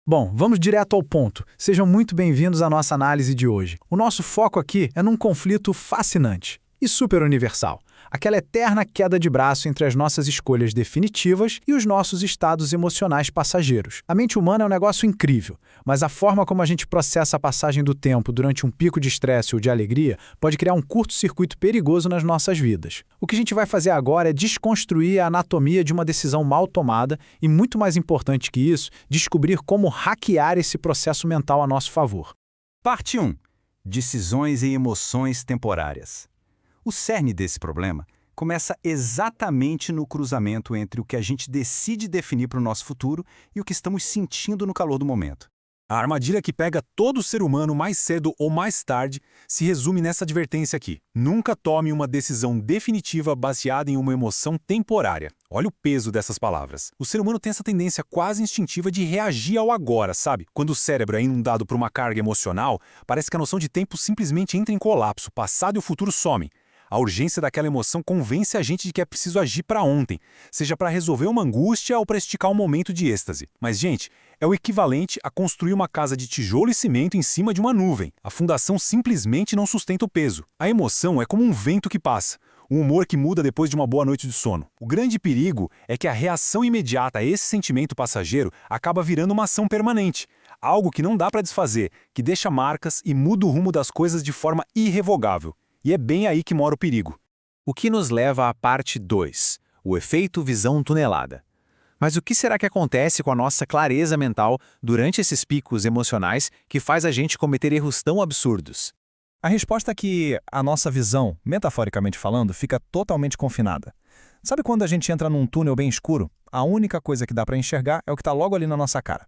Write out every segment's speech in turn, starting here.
Bom, vamos direto ao ponto. Sejam muito bem-vindos à nossa análise de hoje. O nosso foco aqui é num conflito fascinante e super universal. Aquela eterna queda de braço entre as nossas escolhas definitivas e os nossos estados emocionais passageiros. A mente humana é um negócio incrível, mas a forma como a gente processa a passagem do tempo durante um pico de estresse ou de alegria pode criar um curto-circuito perigoso nas nossas vidas. O que a gente vai fazer agora é desconstruir a anatomia de uma decisão mal tomada e, muito mais importante que isso, descobrir como hackear esse processo mental a nosso favor. Parte 1. Decisões e emoções temporárias. O cerne desse problema começa exatamente no cruzamento entre o que a gente decide definir para o nosso futuro e o que estamos sentindo no calor do momento. A armadilha que pega todo ser humano mais cedo ou mais tarde se resume nessa advertência aqui. Nunca tome uma decisão definitiva baseada em uma emoção temporária. Olha o peso dessas palavras. O ser humano tem essa tendência quase instintiva de reagir ao agora, sabe? Quando o cérebro é inundado por uma carga emocional, parece que a noção de tempo simplesmente entra em colapso, o passado e o futuro somem. A urgência daquela emoção convence a gente de que é preciso agir para ontem, seja para resolver uma angústia ou para esticar um momento de êxtase. Mas, gente, é o equivalente a construir uma casa de tijolo e cimento em cima de uma nuvem. A fundação simplesmente não sustenta o peso. A emoção é como um vento que passa, um humor que muda depois de uma boa noite de sono. O grande perigo é que a reação imediata a esse sentimento passageiro acaba virando uma ação permanente. Algo que não dá para desfazer, que deixa marcas e muda o rumo das coisas de forma irrevogável. E é bem aí que mora o perigo. O que nos leva à parte 2, o efeito visão tunelada. Mas o que será que acontece com a nossa clareza mental durante esses picos emocionais que faz a gente cometer erros tão absurdos? A resposta é que a nossa visão, metaforicamente falando, fica totalmente confinada. Sabe quando a gente entra num túnel bem escuro? A única coisa que dá para enxergar é o que está logo ali na nossa cara.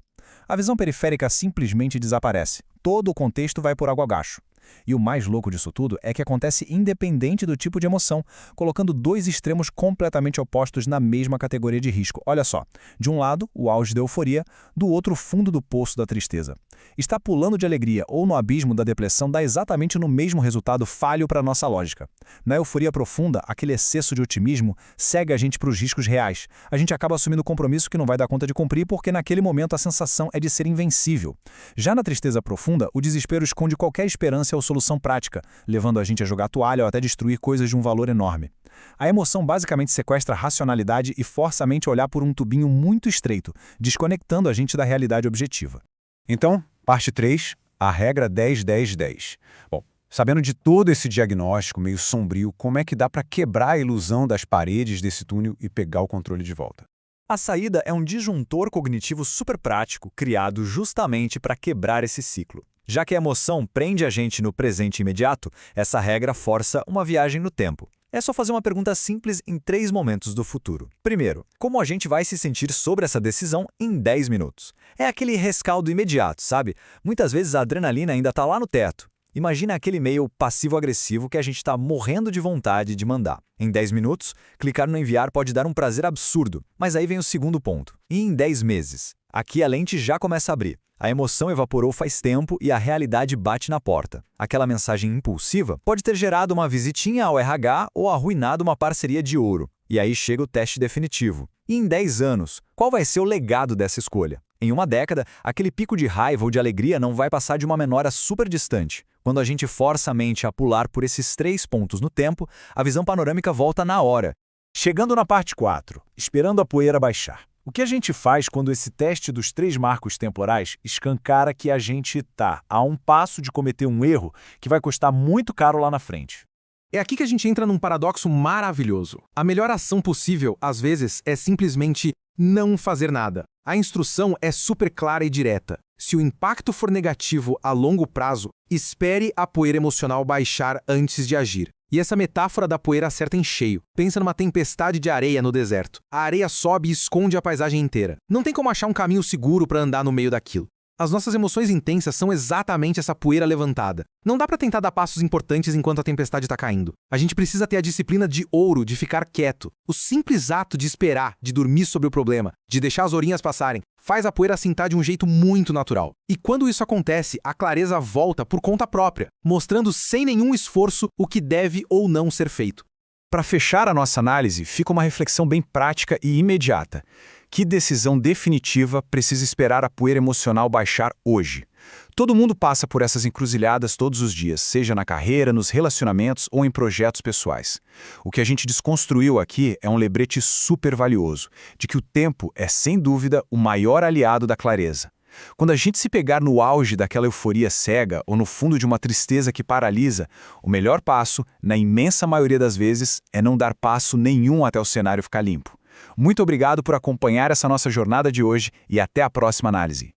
A visão periférica simplesmente desaparece. Todo o contexto vai por água abaixo. E o mais louco disso tudo é que acontece independente do tipo de emoção, colocando dois extremos completamente opostos na mesma categoria de risco. Olha só, de um lado, o auge da euforia, do outro, o fundo do poço da tristeza. Estar pulando de alegria ou no abismo da depressão dá exatamente no mesmo resultado falho para a nossa lógica. Na euforia profunda, aquele excesso de otimismo segue a gente para os riscos reais. A gente acaba assumindo compromisso que não vai dar conta de cumprir porque naquele momento a sensação é de ser invencível. Já na tristeza profunda, o desespero esconde qualquer esperança ou solução prática, levando a gente a jogar toalha ou até destruir coisas de um valor enorme. A emoção basicamente sequestra a racionalidade e força a mente a olhar por um tubinho muito estreito, desconectando a gente da realidade objetiva. Então, parte 3, a regra 10-10-10. Bom, sabendo de todo esse diagnóstico meio sombrio, como é que dá para quebrar a ilusão das paredes desse túnel e pegar o controle de volta? A saída é um disjuntor cognitivo super prático criado justamente para quebrar esse ciclo. Já que a emoção prende a gente no presente imediato, essa regra força uma viagem no tempo. É só fazer uma pergunta simples em 3 momentos do futuro. Primeiro, como a gente vai se sentir sobre essa decisão em 10 minutos? É aquele rescaldo imediato, sabe? Muitas vezes a adrenalina ainda está lá no teto. Imagina aquele e-mail passivo-agressivo que a gente está morrendo de vontade de mandar. Em 10 minutos, clicar no enviar pode dar um prazer absurdo, mas aí vem o segundo ponto. E em 10 meses? Aqui a lente já começa a abrir. A emoção evaporou faz tempo e a realidade bate na porta. Aquela mensagem impulsiva pode ter gerado uma visitinha ao RH ou arruinado uma parceria de ouro. E aí chega o teste definitivo. E em 10 anos, qual vai ser o legado dessa escolha? Em uma década, aquele pico de raiva ou de alegria não vai passar de uma memória super distante. Quando a gente força a mente a pular por esses 3 pontos no tempo, a visão panorâmica volta na hora. Chegando na parte 4, esperando a poeira baixar. O que a gente faz quando esse teste dos 3 marcos temporais escancara que a gente está a um passo de cometer um erro que vai custar muito caro lá na frente? É aqui que a gente entra num paradoxo maravilhoso. A melhor ação possível, às vezes, é simplesmente não fazer nada. A instrução é super clara e direta. Se o impacto for negativo a longo prazo, espere a poeira emocional baixar antes de agir. E essa metáfora da poeira acerta em cheio. Pensa numa tempestade de areia no deserto. A areia sobe e esconde a paisagem inteira. Não tem como achar um caminho seguro para andar no meio daquilo. As nossas emoções intensas são exatamente essa poeira levantada. Não dá para tentar dar passos importantes enquanto a tempestade está caindo. A gente precisa ter a disciplina de ouro de ficar quieto. O simples ato de esperar, de dormir sobre o problema, de deixar as horinhas passarem, faz a poeira assentar de um jeito muito natural. E quando isso acontece, a clareza volta por conta própria, mostrando sem nenhum esforço o que deve ou não ser feito. Para fechar a nossa análise, fica uma reflexão bem prática e imediata. Que decisão definitiva precisa esperar a poeira emocional baixar hoje? Todo mundo passa por essas encruzilhadas todos os dias, seja na carreira, nos relacionamentos ou em projetos pessoais. O que a gente desconstruiu aqui é um lembrete super valioso, de que o tempo é, sem dúvida, o maior aliado da clareza. Quando a gente se pegar no auge daquela euforia cega ou no fundo de uma tristeza que paralisa, o melhor passo, na imensa maioria das vezes, é não dar passo nenhum até o cenário ficar limpo. Muito obrigado por acompanhar essa nossa jornada de hoje e até a próxima análise.